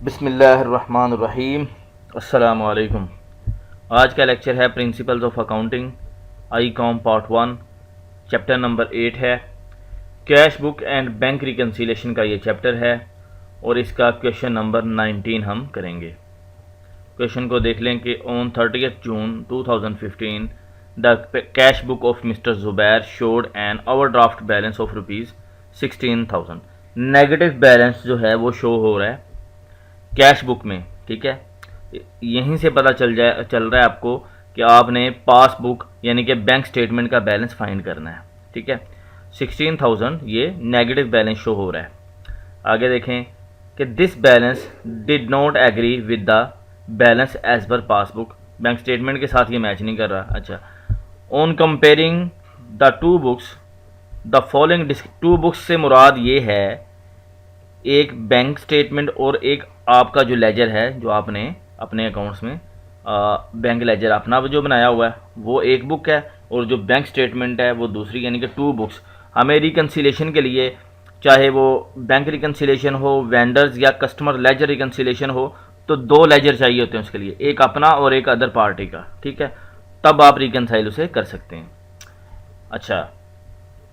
बिस्मिल्लाहिर्रहमानिर्रहीम। अस्सलामु अलैकुम। आज का लेक्चर है principles of accounting I com part 1, chapter number 8 है। Cash book and bank reconciliation का ये चैप्टर है और इसका क्वेश्चन नंबर 19 हम करेंगे। क्वेश्चन को देख लें कि on 30 June 2015 the cash book of mister Zubair showed an overdraft balance of ₹16,000। Negative balance जो है वो शो हो रहा है कैश बुक में, ठीक है। यहीं से पता चल रहा है आपको कि आपने पासबुक यानी कि बैंक स्टेटमेंट का बैलेंस फाइंड करना है, ठीक है। 16,000 ये नेगेटिव बैलेंस शो हो रहा है। आगे देखें कि this balance did not agree with the balance as per passbook, bank statement के साथ ये मैच नहीं कर रहा। अच्छा, on comparing the two books the following, two books से मुराद ये है एक बैंक स्टेटमेंट और एक आपका जो लेजर है जो आपने अपने अकाउंट्स में बैंक लेजर अपना जो बनाया हुआ है वो एक बुक है और जो बैंक स्टेटमेंट है वो दूसरी, यानी कि टू बुक्स। हमें रिकन्सिलेशन के लिए चाहे वो बैंक रिकन्सिलेशन हो, वेंडर्स या कस्टमर लेजर रिकन्सिलेशन हो, तो दो लेजर चाहिए होते हैं उसके लिए, एक अपना और एक अदर पार्टी का, ठीक है। तब आप रिकन्साइल उसे कर सकते हैं। अच्छा,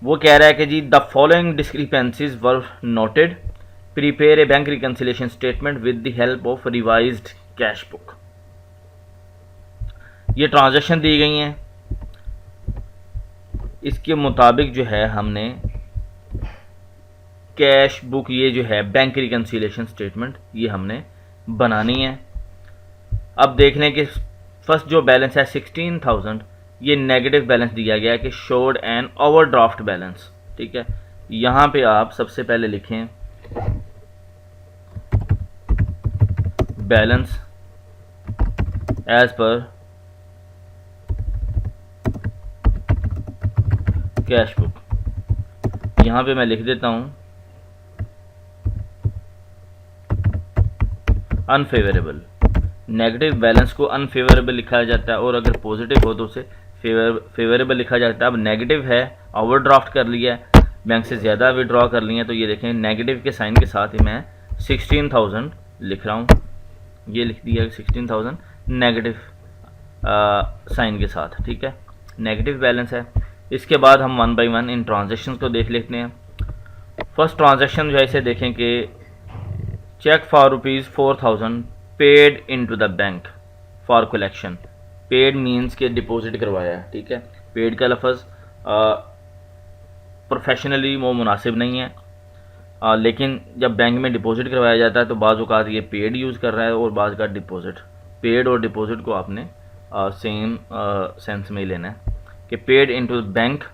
वो कह रहा है कि जी the following discrepancies were noted, prepare a bank reconciliation statement with the help of revised cash book. ये ट्रांजैक्शन दी गई हैं, इसके मुताबिक जो है हमने कैश बुक, ये जो है बैंक रिकन्सिलेशन स्टेटमेंट, ये हमने बनानी है। अब देख लें कि फर्स्ट जो बैलेंस है 16,000, ये नेगेटिव बैलेंस दिया गया है कि शोड एन ओवरड्राफ्ट बैलेंस, ठीक है। यहाँ पे आप सबसे पहले लिखें balance as per cash book. यहाँ पे मैं लिख देता हूँ अनफेवरेबल। नेगेटिव बैलेंस को अनफेवरेबल लिखा जाता है और अगर पॉजिटिव हो तो उसे फेवरेबल लिखा जाता है। अब नेगेटिव है, ओवरड्राफ्ट कर लिया है, बैंक से ज़्यादा विड्रॉ कर लिया, तो ये देखें नेगेटिव के साइन के साथ ही मैं 16,000 लिख रहा हूँ। ये लिख दिया 16,000 नेगेटिव साइन के साथ, ठीक है। नेगेटिव बैलेंस है। इसके बाद हम one by one in transactions को देख लेते हैं। फर्स्ट ट्रांजैक्शन जो है इसे देखें कि cheque for ₹4,000 paid into the bank for collection. Paid means के डिपॉजिट करवाया है, ठीक है। पेड का लफ्ज़ प्रोफेशनली वो मुनासिब नहीं है, लेकिन जब बैंक में डिपॉजिट करवाया जाता है तो बाज़ औक़ात ये पेड यूज़ कर रहा है और बाज़ का डिपॉजिट। पेड और डिपॉजिट को आपने सेम सेंस में ही लेना है कि paid into bank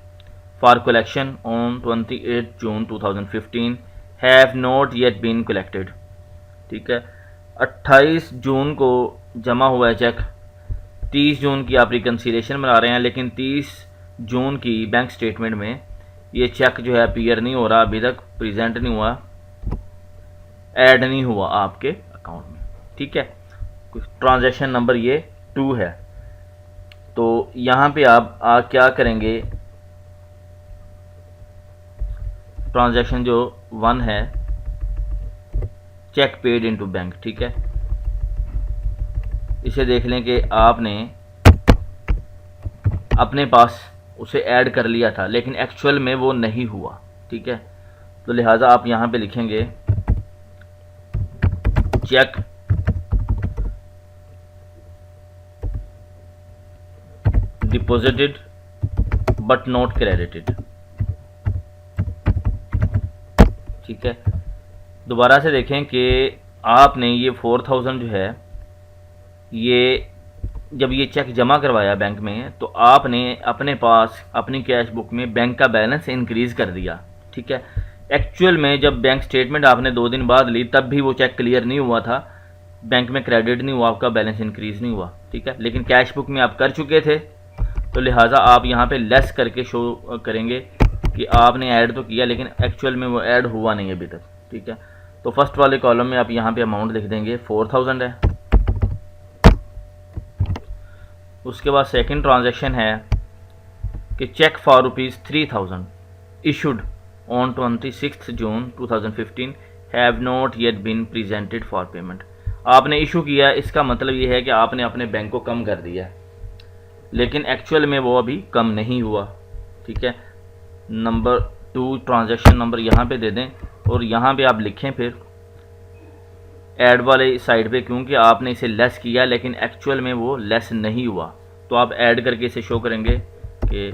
for collection on 28 June 2015 have not yet been collected, ठीक है। 28 जून को जमा हुआ है चेक, 30 जून की आप रिकन्सिलेशन बना रहे हैं, लेकिन 30 जून की बैंक स्टेटमेंट में ये चेक जो है अपीयर नहीं हो रहा, अभी तक प्रेजेंट नहीं हुआ, ऐड नहीं हुआ आपके अकाउंट में, ठीक है। ट्रांजैक्शन नंबर ये 2 है। तो यहाँ पे आप क्या करेंगे, ट्रांजैक्शन जो 1 है चेक पेड इनटू बैंक, ठीक है। इसे देख लें कि आपने अपने पास उसे ऐड कर लिया था लेकिन एक्चुअल में वो नहीं हुआ, ठीक है। तो लिहाजा आप यहाँ पे लिखेंगे check deposited but not credited, ठीक है। दोबारा से देखें कि आपने ये 4,000 जो है, ये जब ये चेक जमा करवाया बैंक में तो आपने अपने पास अपनी कैश बुक में बैंक का बैलेंस इंक्रीज़ कर दिया, ठीक है। एक्चुअल में जब बैंक स्टेटमेंट आपने 2 दिन बाद ली तब भी वो चेक क्लियर नहीं हुआ था, बैंक में क्रेडिट नहीं हुआ, आपका बैलेंस इंक्रीज़ नहीं हुआ, ठीक है। लेकिन कैश बुक में आप कर चुके थे, तो लिहाजा आप यहाँ पे लेस करके शो करेंगे कि आपने ऐड तो किया लेकिन एक्चुअल में वो ऐड हुआ नहीं अभी तक, ठीक है। तो फर्स्ट वाले कॉलम में आप यहाँ पे अमाउंट लिख देंगे 4,000 है। उसके बाद सेकंड ट्रांजैक्शन है कि cheque for ₹3,000 issued on 26 June 2015 have not yet been presented for payment. आपने इशू किया, इसका मतलब ये है कि आपने अपने बैंक को कम कर दिया, लेकिन एक्चुअल में वो अभी कम नहीं हुआ। ठीक है, नंबर 2 ट्रांजैक्शन नंबर यहाँ पे दे दें और यहाँ पे आप लिखें फिर ऐड वाले साइड पे, क्योंकि आपने इसे लेस किया लेकिन एक्चुअल में वो लेस नहीं हुआ। तो आप ऐड करके इसे शो करेंगे कि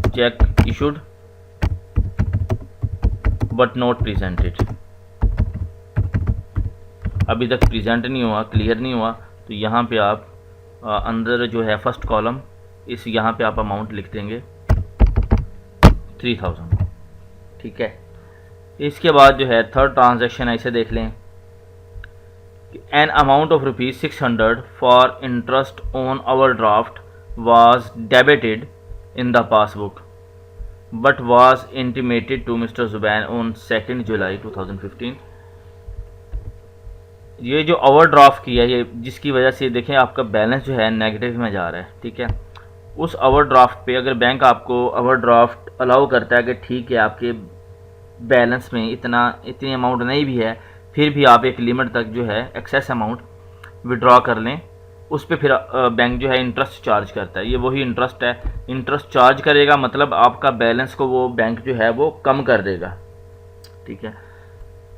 check issued but not presented. अभी तक प्रेजेंट नहीं हुआ, क्लियर नहीं हुआ। तो यहाँ पे आप अंदर जो है फर्स्ट कॉलम, इस यहाँ पे आप अमाउंट लिख देंगे 3000। ठीक है, इसके बाद जो है थर्ड ट्रांजैक्शन है, इसे देख लें। An amount of ₹600 for interest on overdraft was debited in the passbook but was intimated to mister Zubair on 2 July 2015। ये जो ओवरड्राफ्ट किया है, ये जिसकी वजह से देखें आपका बैलेंस जो है नेगेटिव में जा रहा है। ठीक है, उस ओवरड्राफ्ट पे अगर बैंक आपको ओवरड्राफ्ट अलाउ करता है कि ठीक है आपके बैलेंस में इतनी अमाउंट नहीं भी है, फिर भी आप एक लिमिट तक जो है एक्सेस अमाउंट विड्रॉ कर लें, उस पर फिर बैंक जो है इंटरेस्ट चार्ज करता है। ये वही इंटरेस्ट है, इंटरेस्ट चार्ज करेगा, मतलब आपका बैलेंस को वो बैंक जो है वो कम कर देगा। ठीक है,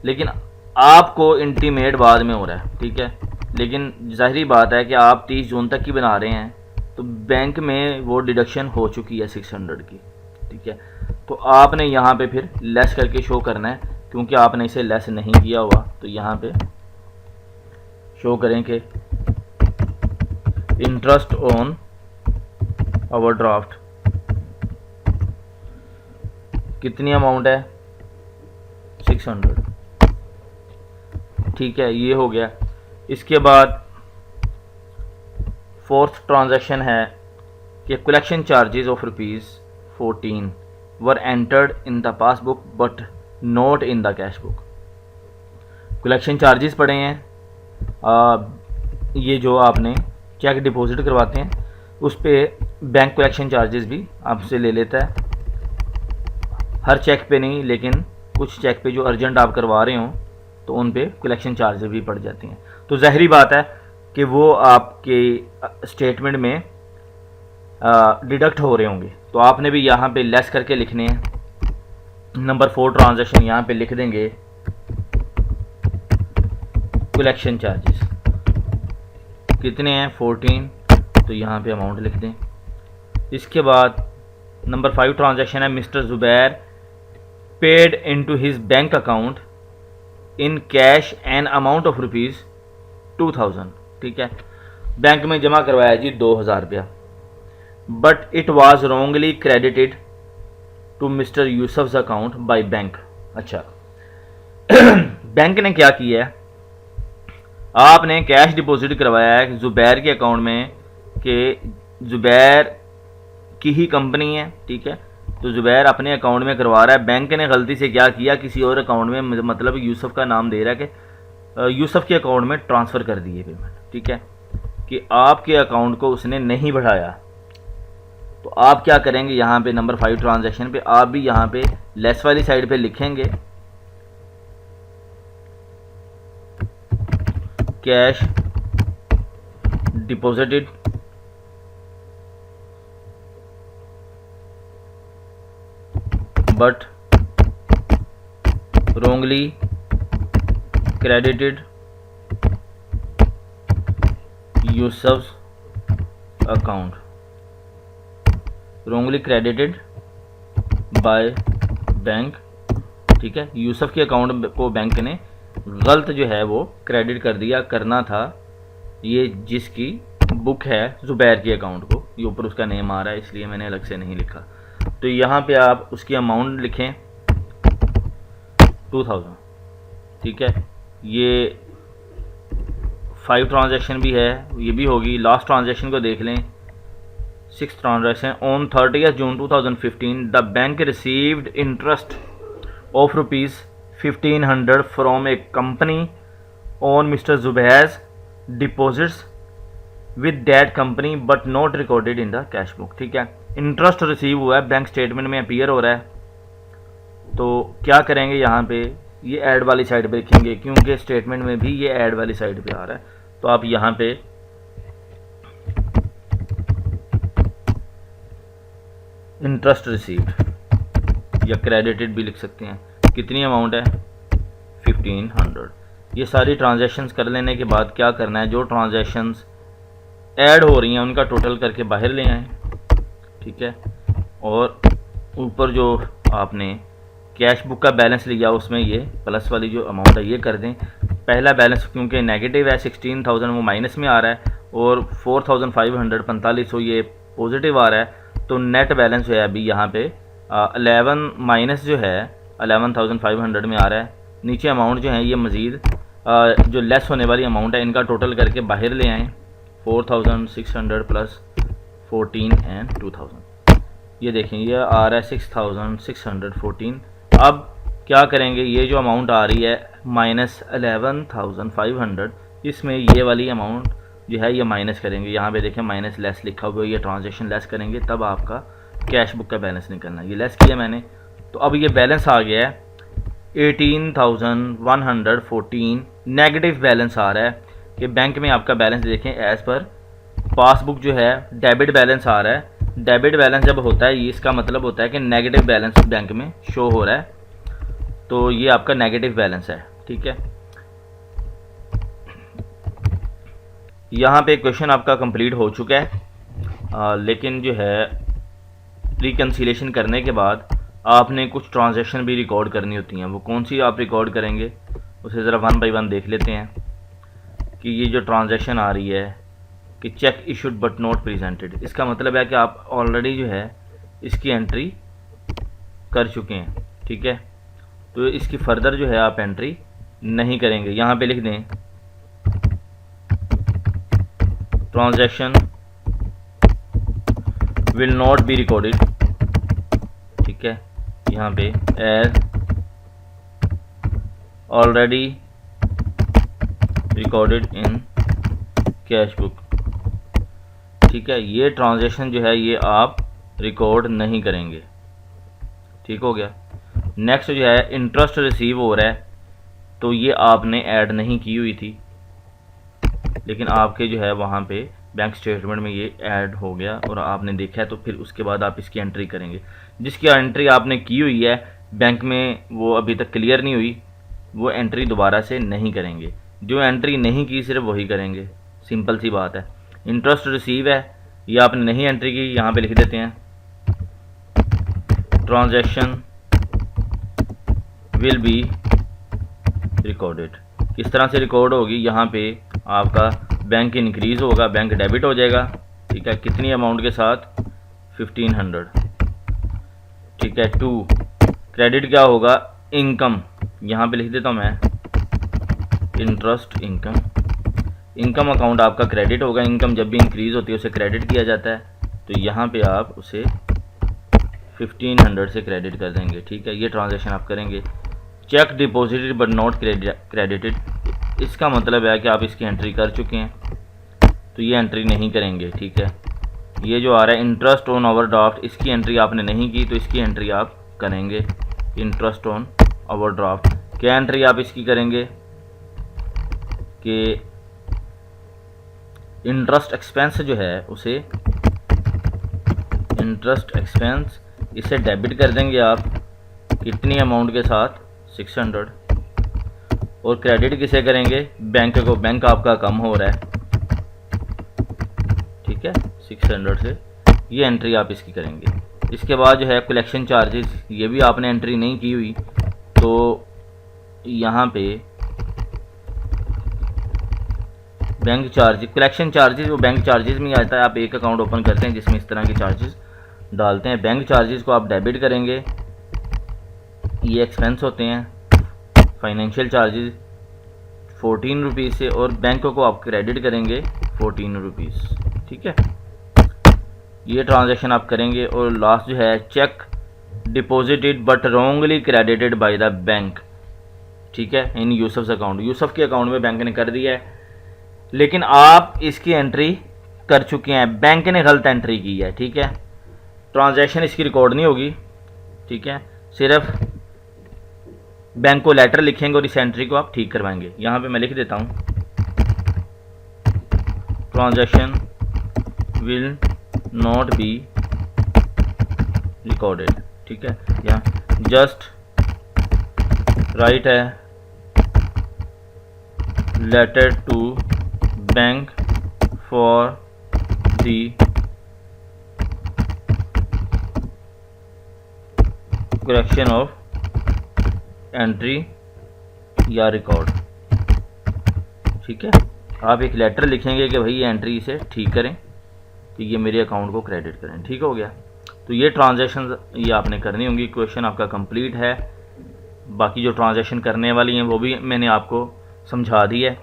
लेकिन आपको इंटीमेट बाद में हो रहा है। ठीक है, लेकिन जाहिर बात है कि आप 30 जून तक की बना रहे हैं, तो बैंक में वो डिडक्शन हो चुकी है 600 की। ठीक है, तो आपने यहाँ पे फिर लेस करके शो करना है, क्योंकि आपने इसे लेस नहीं किया हुआ। तो यहाँ पे शो करें कि इंटरेस्ट ऑन ओवरड्राफ्ट कितनी अमाउंट है, 600। ठीक है, ये हो गया। इसके बाद फोर्थ ट्रांजैक्शन है कि collection charges of ₹14 were entered in the passbook but not in the cash book. Collection charges पड़े हैं, ये जो आपने चेक डिपॉजिट करवाते हैं उस पर बैंक कलेक्शन चार्जेस भी आपसे ले लेता है। हर चेक पे नहीं, लेकिन कुछ चेक पे जो अर्जेंट आप करवा रहे हो तो उन पे कलेक्शन चार्जेस भी पड़ जाती हैं। तो ज़ाहिरी बात है कि वो आपके स्टेटमेंट में डिडक्ट हो रहे होंगे, तो आपने भी यहाँ पे लेस करके लिखने हैं। नंबर 4 ट्रांजैक्शन यहाँ पे लिख देंगे कलेक्शन चार्जेस कितने हैं, 14। तो यहाँ पे अमाउंट लिख दें। इसके बाद नंबर 5 ट्रांजैक्शन है mister Zubair paid into his bank account in cash N amount of ₹2000। ठीक है, बैंक में जमा करवाया जी 2000 रुपया, but it was wrongly credited to mister Yusuf's account by bank. अच्छा बैंक ने क्या किया है, आपने कैश डिपॉजिट करवाया है जुबैर के अकाउंट में कि जुबैर की ही कंपनी है। ठीक है, तो जुबैर अपने अकाउंट में करवा रहा है, बैंक ने गलती से क्या किया, किसी और अकाउंट में, मतलब यूसुफ का नाम दे रहा है कि यूसुफ के अकाउंट में ट्रांसफ़र कर दिए पेमेंट। ठीक है, कि आपके अकाउंट को उसने नहीं बढ़ाया। तो आप क्या करेंगे, यहाँ पे नंबर 5 ट्रांजैक्शन पे आप भी यहाँ पे लेस वाली साइड पे लिखेंगे cash deposited but wrongly credited Yusuf's account, wrongly credited by bank. ठीक है, यूसुफ के अकाउंट को बैंक ने गलत जो है वो क्रेडिट कर दिया, करना था ये जिसकी बुक है जुबैर के अकाउंट को, ये ऊपर उसका नेम आ रहा है इसलिए मैंने अलग से नहीं लिखा। तो यहाँ पे आप उसकी अमाउंट लिखें 2000। ठीक है, ये 5 ट्रांजैक्शन भी है, ये भी होगी। लास्ट ट्रांजैक्शन को देख लें, 6th transaction on 30 June 2015 the bank received interest of ₹1500 from a company on mister Zubair's deposits with that company but not recorded in the cash book. ठीक है, इंटरेस्ट रिसीव हुआ है, बैंक स्टेटमेंट में appear हो रहा है, तो क्या करेंगे, यहाँ पे ये ऐड वाली साइड पे लिखेंगे, क्योंकि स्टेटमेंट में भी ये ऐड वाली साइड पे आ रहा है। तो आप यहाँ पे इंटरेस्ट रिसीव्ड या क्रेडिटेड भी लिख सकते हैं। कितनी अमाउंट है, 1500। ये सारी ट्रांजैक्शंस कर लेने के बाद क्या करना है, जो ट्रांजैक्शंस ऐड हो रही हैं उनका टोटल करके बाहर ले आएँ, ठीक है। और ऊपर जो आपने कैश बुक का बैलेंस लिया उसमें ये प्लस वाली जो अमाउंट है ये कर दें। पहला बैलेंस क्योंकि नेगेटिव है 16,000 वो माइनस में आ रहा है, और 4,545 ये पॉजिटिव आ रहा है। तो नेट बैलेंस जो है अभी यहाँ पे 11 माइनस जो है 11,500 में आ रहा है। नीचे अमाउंट जो है ये मज़ीद जो लेस होने वाली अमाउंट है इनका टोटल करके बाहर ले आएँ, 4,600 प्लस 14 एंड 2,000। ये देखें ये आ रहा है 6,614। अब क्या करेंगे, ये जो अमाउंट आ रही है माइनस 11,500, इसमें ये वाली अमाउंट जो है ये माइनस करेंगे। यहाँ पे देखें माइनस लेस लिखा हुआ है, ये ट्रांजैक्शन लेस करेंगे तब आपका कैश बुक का बैलेंस निकलना है। ये लेस किया मैंने, तो अब ये बैलेंस आ गया है 18,114। नेगेटिव बैलेंस आ रहा है कि बैंक में आपका बैलेंस देखें एज़ पर पासबुक जो है डेबिट बैलेंस आ रहा है। डेबिट बैलेंस जब होता है ये इसका मतलब होता है कि नेगेटिव बैलेंस बैंक में शो हो रहा है, तो ये आपका नेगेटिव बैलेंस है, ठीक है। यहाँ पे क्वेश्चन आपका कंप्लीट हो चुका है, लेकिन जो है रिकन्सिलेशन करने के बाद आपने कुछ ट्रांजैक्शन भी रिकॉर्ड करनी होती हैं। वो कौन सी आप रिकॉर्ड करेंगे उसे ज़रा 1 बाय 1 देख लेते हैं कि ये जो ट्रांजैक्शन आ रही है कि check issued but not presented, इसका मतलब है कि आप ऑलरेडी जो है इसकी एंट्री कर चुके हैं, ठीक है। तो इसकी फर्दर जो है आप एंट्री नहीं करेंगे। यहाँ पे लिख दें transaction will not be recorded, ठीक है। यहाँ पे as already recorded in cash book, ठीक है। ये ट्रांजैक्शन जो है ये आप रिकॉर्ड नहीं करेंगे, ठीक हो गया। नेक्स्ट जो है इंटरेस्ट रिसीव हो रहा है, तो ये आपने ऐड नहीं की हुई थी, लेकिन आपके जो है वहाँ पे बैंक स्टेटमेंट में ये ऐड हो गया और आपने देखा है, तो फिर उसके बाद आप इसकी एंट्री करेंगे। जिसकी एंट्री आपने की हुई है बैंक में वो अभी तक क्लियर नहीं हुई, वो एंट्री दोबारा से नहीं करेंगे। जो एंट्री नहीं की सिर्फ वही करेंगे, सिंपल सी बात है। इंटरेस्ट रिसीव है, ये आपने नहीं एंट्री की, यहाँ पे लिख देते हैं ट्रांजैक्शन विल बी रिकॉर्डेड। किस तरह से रिकॉर्ड होगी, यहाँ पे आपका बैंक इंक्रीज़ होगा, बैंक डेबिट हो जाएगा, ठीक है। कितनी अमाउंट के साथ, 1500, ठीक है। 2 क्रेडिट क्या होगा, इनकम, यहाँ पे लिख देता हूँ मैं इंटरेस्ट इनकम। इनकम अकाउंट आपका क्रेडिट होगा, इनकम जब भी इंक्रीज़ होती है उसे क्रेडिट किया जाता है, तो यहाँ पे आप उसे 1500 से क्रेडिट कर देंगे, ठीक है। ये ट्रांजैक्शन आप करेंगे। Check deposited but not credited, इसका मतलब है कि आप इसकी एंट्री कर चुके हैं, तो ये एंट्री नहीं करेंगे, ठीक है। ये जो आ रहा है इंटरेस्ट ऑन ओवरड्राफ्ट, इसकी एंट्री आपने नहीं की, तो इसकी एंट्री आप करेंगे। इंटरेस्ट ऑन ओवरड्राफ्ट, क्या एंट्री आप इसकी करेंगे कि इंटरेस्ट एक्सपेंस जो है उसे इंटरेस्ट एक्सपेंस इसे डेबिट कर देंगे आप, कितनी अमाउंट के साथ, 600। और क्रेडिट किसे करेंगे, बैंक को, बैंक आपका कम हो रहा है, ठीक है, 600 से। ये एंट्री आप इसकी करेंगे। इसके बाद जो है कलेक्शन चार्जेस, ये भी आपने एंट्री नहीं की हुई, तो यहाँ पे बैंक चार्ज, कलेक्शन चार्जेस वो बैंक चार्जेस में आता है। आप एक अकाउंट ओपन करते हैं जिसमें इस तरह के चार्जेस डालते हैं, बैंक चार्जेस को आप डेबिट करेंगे, ये एक्सपेंस होते हैं। फाइनेंशियल चार्जेस 14 रुपीज़ से, और बैंक को आप क्रेडिट करेंगे 14 रुपीज़, ठीक है। ये ट्रांजैक्शन आप करेंगे। और लास्ट जो है check deposited but wrongly credited by the bank, ठीक है, इन यूसुफ्स अकाउंट, यूसुफ के अकाउंट में बैंक ने कर दिया है, लेकिन आप इसकी एंट्री कर चुके हैं, बैंक ने गलत एंट्री की है, ठीक है। ट्रांजैक्शन इसकी रिकॉर्ड नहीं होगी, ठीक है, सिर्फ बैंक को लेटर लिखेंगे और इस एंट्री को आप ठीक करवाएंगे। यहाँ पे मैं लिख देता हूँ, transaction will not be recorded. ठीक है, यहाँ just write a letter to bank for the correction of entry या रिकॉर्ड। ठीक है, आप एक लेटर लिखेंगे कि भाई ये एंट्री से ठीक करें कि ये मेरे अकाउंट को क्रेडिट करें। ठीक हो गया, तो ये ट्रांजैक्शन ये आपने करनी होंगी। क्वेश्चन आपका कंप्लीट है। बाकी जो ट्रांजैक्शन करने वाली हैं वो भी मैंने आपको समझा दी है।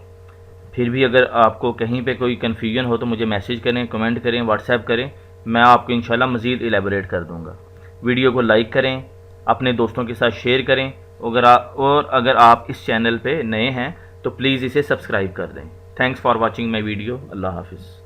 फिर भी अगर आपको कहीं पे कोई कन्फ्यूजन हो तो मुझे मैसेज करें, कमेंट करें, व्हाट्सएप करें, मैं आपको इंशाल्लाह मज़ीद इलेबोरेट कर दूँगा। वीडियो को लाइक करें, अपने दोस्तों के साथ शेयर करें। अगर आप इस चैनल पे नए हैं तो प्लीज़ इसे सब्सक्राइब कर दें। Thanks for watching my video. अल्लाह हाफिज़।